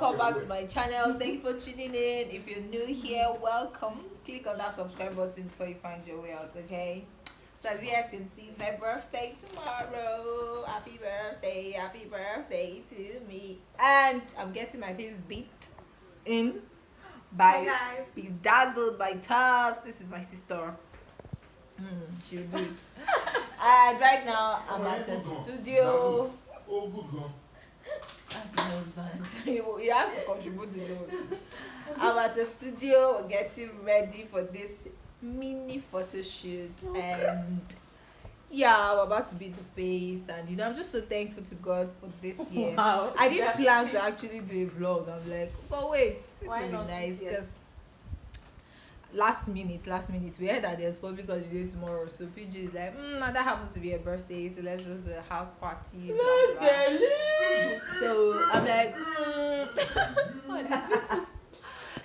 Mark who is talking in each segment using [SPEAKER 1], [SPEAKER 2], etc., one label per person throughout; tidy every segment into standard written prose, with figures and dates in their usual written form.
[SPEAKER 1] welcome back to my channel. Thank you for tuning in. If you're new here, welcome. Click on that subscribe button before you find your way out, okay? So as you guys can see, it's my birthday tomorrow. Happy birthday to me. And I'm getting my face beat in by bedazzled by Tufts. This is my sister. She'll do it. And right now I'm at a studio.
[SPEAKER 2] Oh, good girl.
[SPEAKER 1] That's my husband. He has to contribute his own. I'm at the studio getting ready for this mini photo shoot, and yeah, I'm about to beat the face, and I'm just so thankful to God for this year.
[SPEAKER 3] Wow.
[SPEAKER 1] I didn't plan to actually do a vlog. I'm like, but wait, this will be nice because last minute we heard that there's public holiday tomorrow, so PG is like, that happens to be a birthday, so let's just do a house party, blah, blah. So I'm like,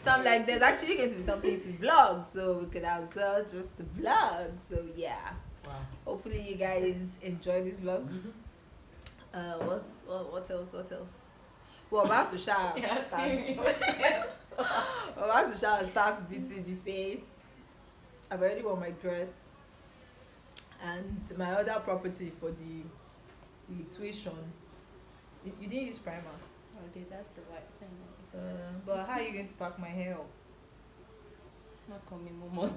[SPEAKER 1] so I'm like, there's actually going to be something to vlog, so we could as well just vlog. So yeah,
[SPEAKER 3] wow.
[SPEAKER 1] Hopefully you guys enjoy this vlog. What else? We're about to shower. We're about to shower and start beating the face. I've already worn my dress and my other property for the tuition. You didn't use primer.
[SPEAKER 3] Oh, dude, that's the white thing.
[SPEAKER 1] But how are you going to pack my hair up?
[SPEAKER 3] Not coming more.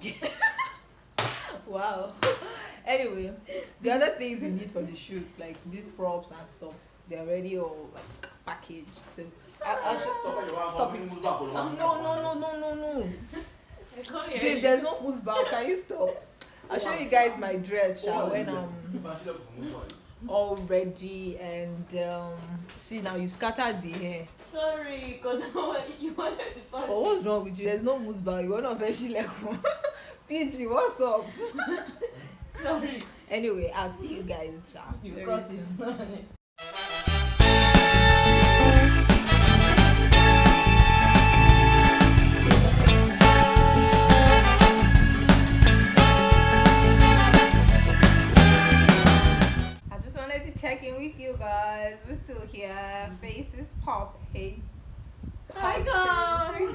[SPEAKER 1] Wow. Anyway, the other things we need for the shoots, like these props and stuff, they're already all like packaged. So I should stop it. No. Babe, there's no mousse bar. Can you stop? I'll show you guys my dress, when I'm all ready, and see, now you scattered the hair.
[SPEAKER 3] Sorry, because you wanted to find.
[SPEAKER 1] Oh, what's wrong with you? There's no mousse bar. You want to fetch it. PG, what's up?
[SPEAKER 3] Sorry.
[SPEAKER 1] Anyway, I'll see you guys.
[SPEAKER 3] You got it.
[SPEAKER 1] Check in with you guys. We're still here. Faces popping.
[SPEAKER 3] Hi guys.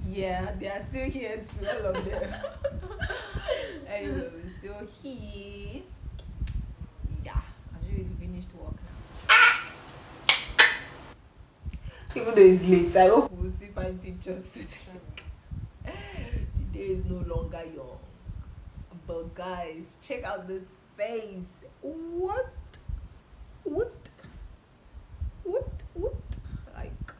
[SPEAKER 1] Yeah, they are still here too, all of them. Anyway, we're still here. Yeah, I really finished work now. Even though it's late, I hope we'll still find pictures today. The day is no longer young. But guys, check out this face. What? Like,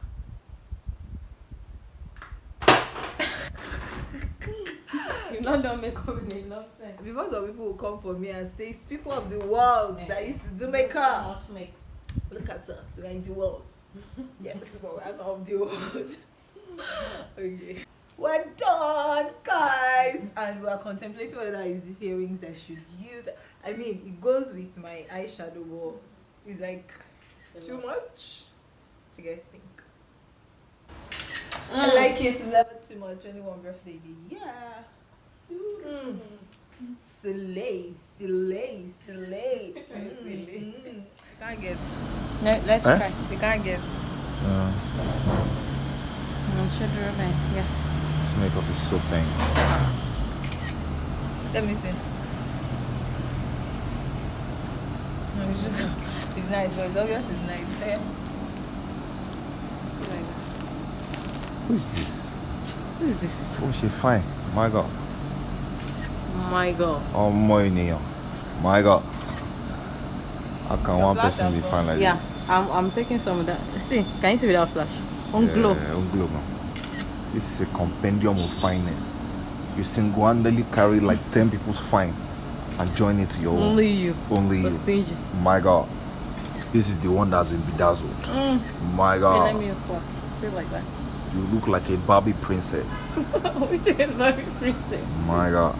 [SPEAKER 3] you've not done makeup in a long time.
[SPEAKER 1] Because some people will come for me and say, it's people of the world that used to do makeup. Look at us, we're in the world. Yes, but we're not of the world. Okay. We're done, guys, and we're contemplating whether it's these earrings I should use. I mean, it goes with my eyeshadow, but it's like too much. What do you guys think? I like it. It's never too much. Only one birthday. Yeah. Slay. Can't get.
[SPEAKER 3] No, let's try.
[SPEAKER 1] We can't get.
[SPEAKER 3] Should remain. Yeah.
[SPEAKER 2] This makeup is so pink.
[SPEAKER 1] Let me see. No, it's just, it's nice. So it's obvious it's nice. Yeah.
[SPEAKER 2] Who is this?
[SPEAKER 3] Who is this?
[SPEAKER 2] Oh, she fine. My God.
[SPEAKER 3] My God.
[SPEAKER 2] Oh, my God. How can one person be fine like this?
[SPEAKER 3] Yeah, I'm taking some of that. See, can you see without flash? On glow.
[SPEAKER 2] On glow, man. This is a compendium of fineness. You single-handedly carry like 10 people's fine and join it to your own.
[SPEAKER 3] Only you.
[SPEAKER 2] Only you.
[SPEAKER 3] Stingy.
[SPEAKER 2] My God. This is the one that's been bedazzled. My God.
[SPEAKER 3] Let me flash. Still like that.
[SPEAKER 2] You look like a Barbie princess.
[SPEAKER 3] Which is Barbie princess?
[SPEAKER 2] My God.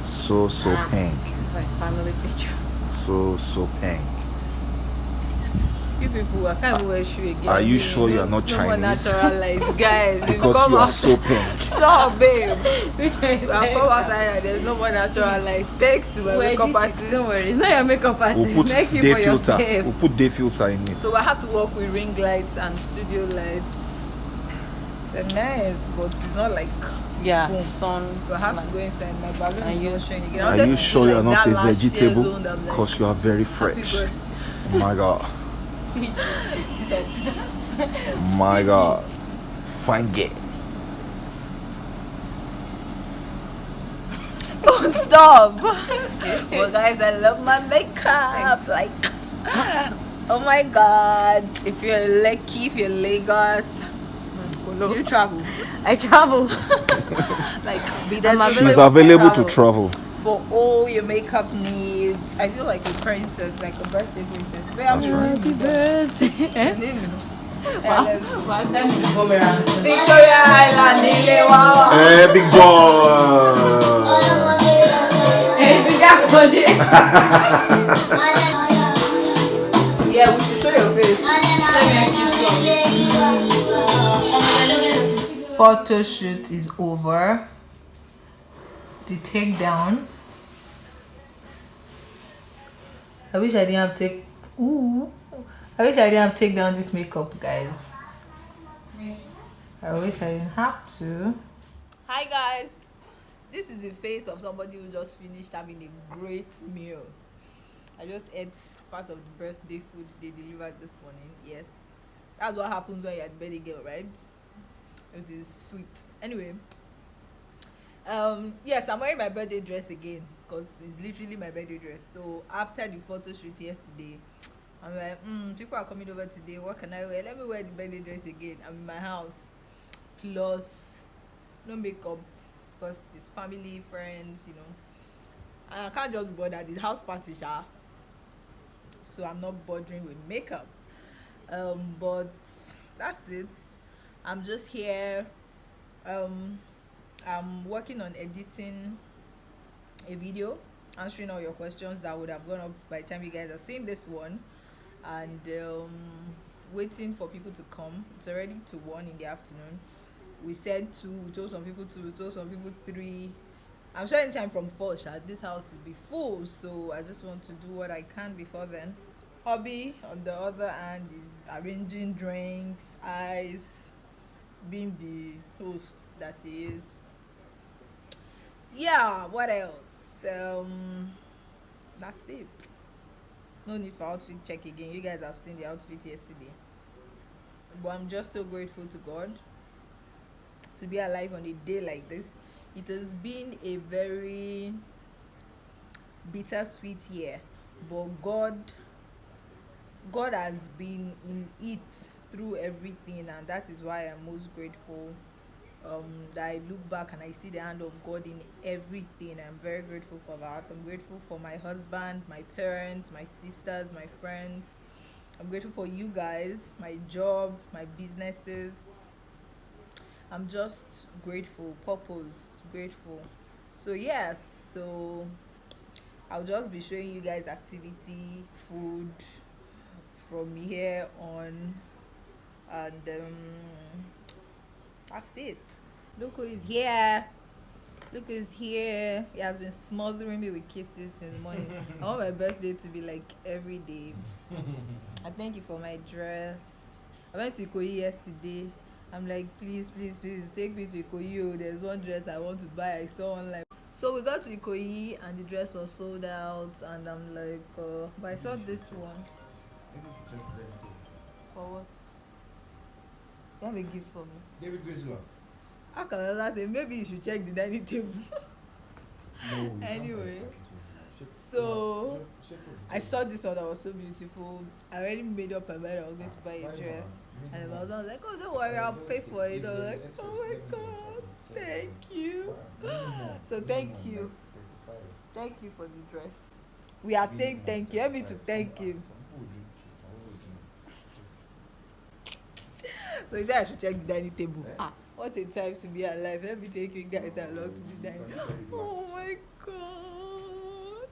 [SPEAKER 2] So pink.
[SPEAKER 3] It's like family picture.
[SPEAKER 2] So pink.
[SPEAKER 1] You You people, I can't even wear shoe again.
[SPEAKER 2] Are you sure you are not
[SPEAKER 1] No more
[SPEAKER 2] Chinese?
[SPEAKER 1] natural lights, guys.
[SPEAKER 2] Because you are so pink.
[SPEAKER 1] Stop, babe.
[SPEAKER 3] Which one is
[SPEAKER 1] I've come outside and there's no more natural lights. Thanks to my makeup artist.
[SPEAKER 3] Don't worry, it's not your makeup artist.
[SPEAKER 2] We'll put
[SPEAKER 3] Make you
[SPEAKER 2] day
[SPEAKER 3] for
[SPEAKER 2] filter.
[SPEAKER 3] yourself.
[SPEAKER 2] We'll put day filter in it.
[SPEAKER 1] So I have to work with ring lights and studio lights. They're nice, but it's not like
[SPEAKER 3] Yeah,
[SPEAKER 1] boom.
[SPEAKER 3] sun.
[SPEAKER 1] So I have to go inside. My balloon
[SPEAKER 3] Are
[SPEAKER 1] is
[SPEAKER 3] you-
[SPEAKER 1] not showing again. I
[SPEAKER 2] Are
[SPEAKER 1] wanted
[SPEAKER 2] you
[SPEAKER 1] to
[SPEAKER 2] sure
[SPEAKER 1] do
[SPEAKER 2] you're
[SPEAKER 1] like
[SPEAKER 2] not
[SPEAKER 1] that
[SPEAKER 2] a
[SPEAKER 1] last year
[SPEAKER 2] vegetable?
[SPEAKER 1] zone that I'm like,
[SPEAKER 2] Because you are very
[SPEAKER 1] happy
[SPEAKER 2] fresh.
[SPEAKER 1] birthday.
[SPEAKER 2] My God.
[SPEAKER 3] Stop.
[SPEAKER 2] My God. Fine girl.
[SPEAKER 1] Oh, stop. Well, guys, I love my makeup. Like, oh my God. If you're lucky, if you're Lagos, do you travel?
[SPEAKER 3] I travel.
[SPEAKER 1] Like,
[SPEAKER 2] She's available to travel.
[SPEAKER 1] for all your makeup needs. I feel like a princess, like a birthday princess.
[SPEAKER 2] That's right.
[SPEAKER 3] Happy birthday.
[SPEAKER 1] Your name, you know.
[SPEAKER 3] Wow.
[SPEAKER 1] Let's go.
[SPEAKER 3] Wow, that is the boomerang.
[SPEAKER 1] Victoria Island, Ile, wow.
[SPEAKER 2] Hey, big boy.
[SPEAKER 3] Hey, we got money.
[SPEAKER 1] Yeah, we should show your face. Photo shoot is over. The takedown. I wish I didn't have I wish I didn't have take down this makeup, guys. I wish I didn't have to. Hi guys. This is the face of somebody who just finished having a great meal. I just ate part of the birthday food they delivered this morning. Yes. That's what happens when you're a birthday girl, right? It is sweet. Anyway. Yes, I'm wearing my birthday dress again because it's literally my birthday dress. So after the photo shoot yesterday, I'm like, people are coming over today. What can I wear? Let me wear the birthday dress again. I'm in my house, plus no makeup because it's family, friends, you know. And I can't just bother the house party, so I'm not bothering with makeup. But that's it. I'm just here. I'm working on editing a video, answering all your questions that would have gone up by the time you guys are seeing this one, and waiting for people to come. It's already to 1 in the afternoon. We said 2, we told some people 2, we told some people 3. I'm sure anytime from 4 this house will be full, so I just want to do what I can before then. Hobby on the other hand is arranging drinks, ice, being the host that he is. Yeah, what else? That's it. No need for outfit check again. You guys have seen the outfit yesterday. But I'm just so grateful to God to be alive on a day like this. It has been a very bittersweet year, but God has been in it through everything, and that is why I'm most grateful. That I look back and I see the hand of God in everything. I'm very grateful for that. I'm grateful for my husband, my parents, my sisters, my friends. I'm grateful for you guys, my job, my businesses. I'm just grateful, grateful. So yes, so I'll just be showing you guys activity, food from here on, and that's it. Look who is here. Look who's here. He has been smothering me with kisses since morning. I want my birthday to be like every day. I thank you for my dress. I went to Ikoyi yesterday. I'm like, please take me to Ikoyi. Oh, there's one dress I want to buy. I saw online. So we got to Ikoyi and the dress was sold out, and I'm like, but I saw this one. For what? You have a gift for me.
[SPEAKER 4] David Griswold.
[SPEAKER 1] How can I say? Maybe you should check the dining table.
[SPEAKER 4] No,
[SPEAKER 1] Anyway, so I saw this one that was so beautiful. I already made up my mind I was going to buy a dress, and my husband was like, "Oh, don't worry, I'll pay for it." I was like, "Oh my God, thank you." So thank you for the dress. We are saying thank you. Help me to thank him. So he said I should check the dining table. What a time to be alive. Let me take you guys along to the dining. Oh my God.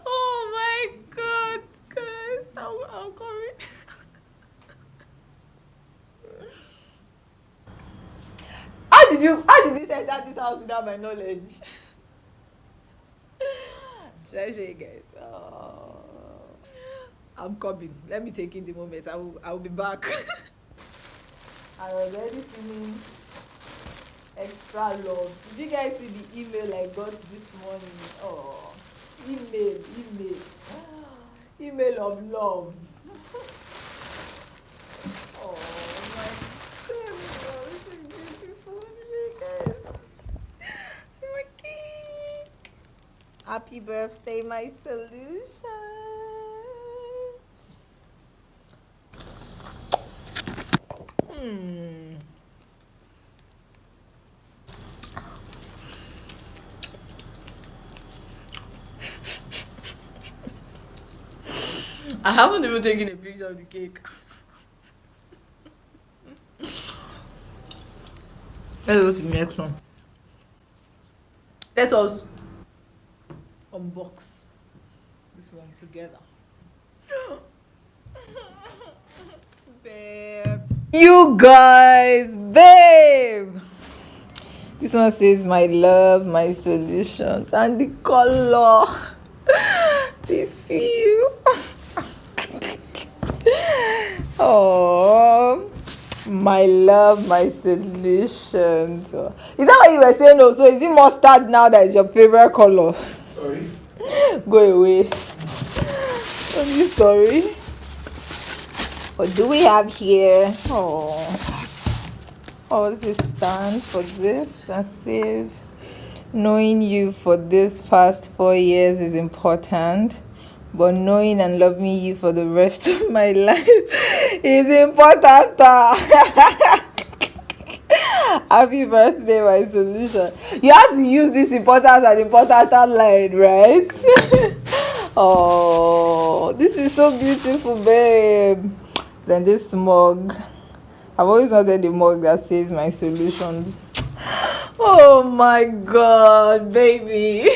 [SPEAKER 1] Oh my God, guys. How How did you enter this house without my knowledge? Should I show you guys? Oh, I'm coming. Let me take in the moment. I will be back. I was already feeling extra love. Did you guys see the email I got this morning? Oh, email. Email of love. Oh my God, this is beautiful. See, guys. See my cake. Happy birthday, my solution. I haven't even taken a picture of the cake. Let's go to the next one. Let us unbox this one together. Babe. You guys, babe. This one says my love, my solutions, and the color. The feel. Oh, my love, my solutions. Is that what you were saying also? Is it mustard now that is your favorite color?
[SPEAKER 2] Sorry.
[SPEAKER 1] Go away. I'm you sorry. What do we have here? Oh, this is stand for this. That says, knowing you for this past 4 years is important, but knowing and loving you for the rest of my life is important. Happy birthday, my solution. You have to use this important and important line, right? Oh, this is so beautiful, babe. Then this mug. I've always wanted a mug that says my solutions. Oh my God, baby.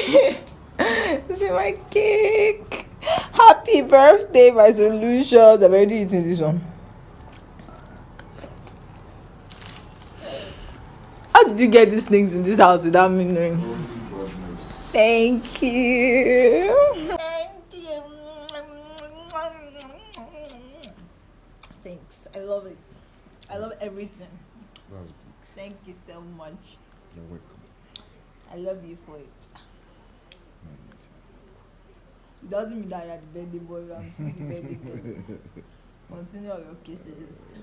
[SPEAKER 1] This is my cake. Happy birthday, my solutions. I'm already eating this one. How did you get these things in this house without me knowing? Thank you. Thank you. Thanks. I love it. I love everything.
[SPEAKER 2] That's good.
[SPEAKER 1] Thank you so much.
[SPEAKER 2] You're welcome.
[SPEAKER 1] I love you for it. It doesn't mean that you're the birthday boy. I'm still the birthday girl. Continue all your kisses.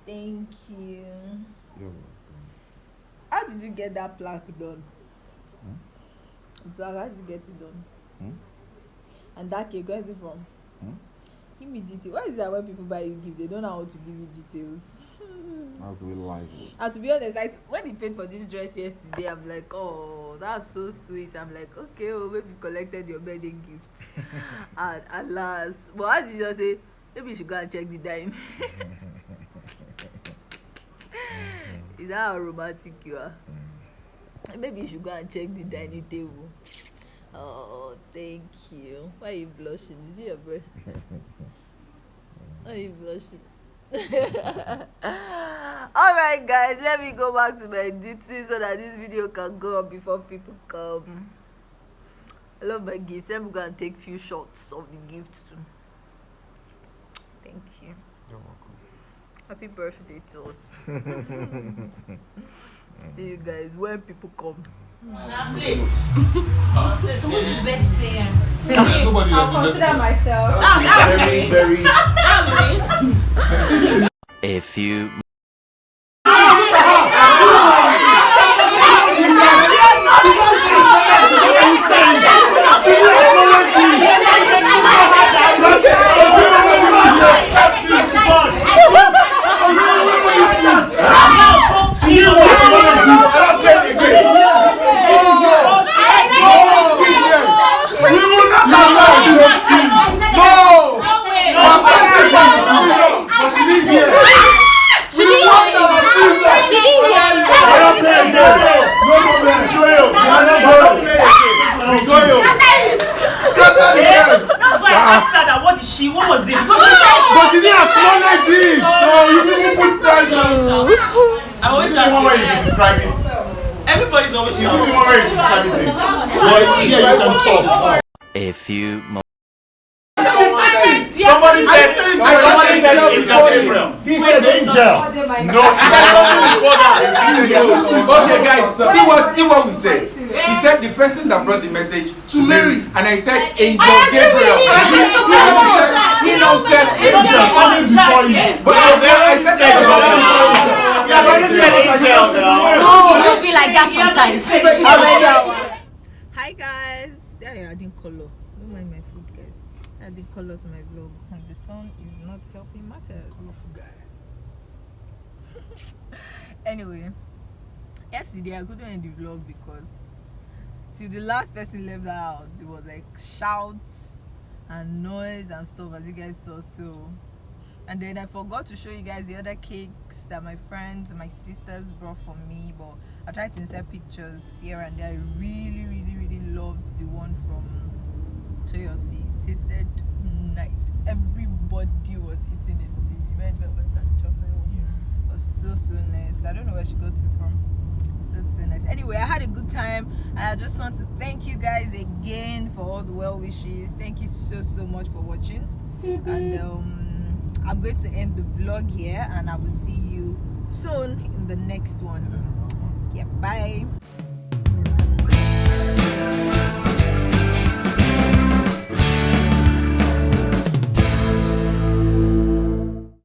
[SPEAKER 1] Thank you.
[SPEAKER 2] You're welcome.
[SPEAKER 1] How did you get that plaque done? Plaque, how did you get it done? And that cake, where is it from? Give me details. Why is that when people buy you gift, they don't know how to give you details?
[SPEAKER 2] That's real life.
[SPEAKER 1] And to be honest, when he paid for this dress yesterday, I'm like, oh, that's so sweet. I'm like, okay, oh, maybe you collected your birthday gift. And alas, but how did you just say, maybe you should go and check the dine? Is that how romantic you are? Maybe you should go and check the dining table. Oh, thank you. Why are you blushing? Is it your birthday? Why are you blushing? Alright guys, let me go back to my editing so that this video can go up before people come. I love my gifts. Let me go and take few shots of the gift too. Thank you.
[SPEAKER 2] You're welcome.
[SPEAKER 1] Happy birthday to us. See you guys when people come.
[SPEAKER 5] So who's the best player?
[SPEAKER 2] Nobody
[SPEAKER 3] I'll consider myself.
[SPEAKER 2] very, very.
[SPEAKER 6] A few
[SPEAKER 5] She the one where you describe it?
[SPEAKER 6] Everybody's always
[SPEAKER 5] Is it the one where you describe it? Well, yeah, you can talk.
[SPEAKER 7] A few moments.
[SPEAKER 5] Somebody said Angel Gabriel.
[SPEAKER 4] He said angel.
[SPEAKER 5] No, he said something before that.
[SPEAKER 8] Okay, guys, see what we said. He said the person that brought the message to Mary, and I said Angel Gabriel. He now said
[SPEAKER 4] Angel coming before you.
[SPEAKER 8] but I said Angel.
[SPEAKER 5] Yeah, but you said Angel now.
[SPEAKER 9] Oh, don't be like that sometimes.
[SPEAKER 1] Hi guys. Yeah, I didn't color. Don't mind my food, guys. I did color to my vlog, and the sun is not helping matters. Colorful guy. Anyway, yesterday I couldn't end the vlog because till the last person left the house, it was like shouts and noise and stuff, as you guys saw. So, and then I forgot to show you guys the other cakes that my friends, my sisters brought for me. But I tried to insert pictures here and there. I really loved the one from Tolulope. It tasted nice. Everybody was eating it. The event was that chocolate one. It was so nice. I don't know where she got it from. So nice. Anyway, I had a good time, and I just want to thank you guys again for all the well wishes. Thank you so much for watching. And I'm going to end the vlog here, and I will see you soon in the next one. Yeah, bye.